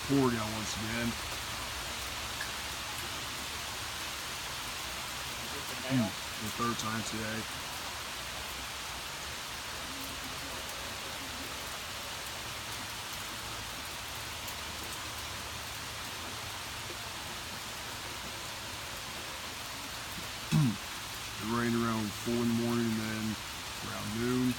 Pouring out once again. The third time today. It rained around 4 in the morning and then around noon.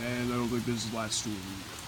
And I don't think this is the last stool either.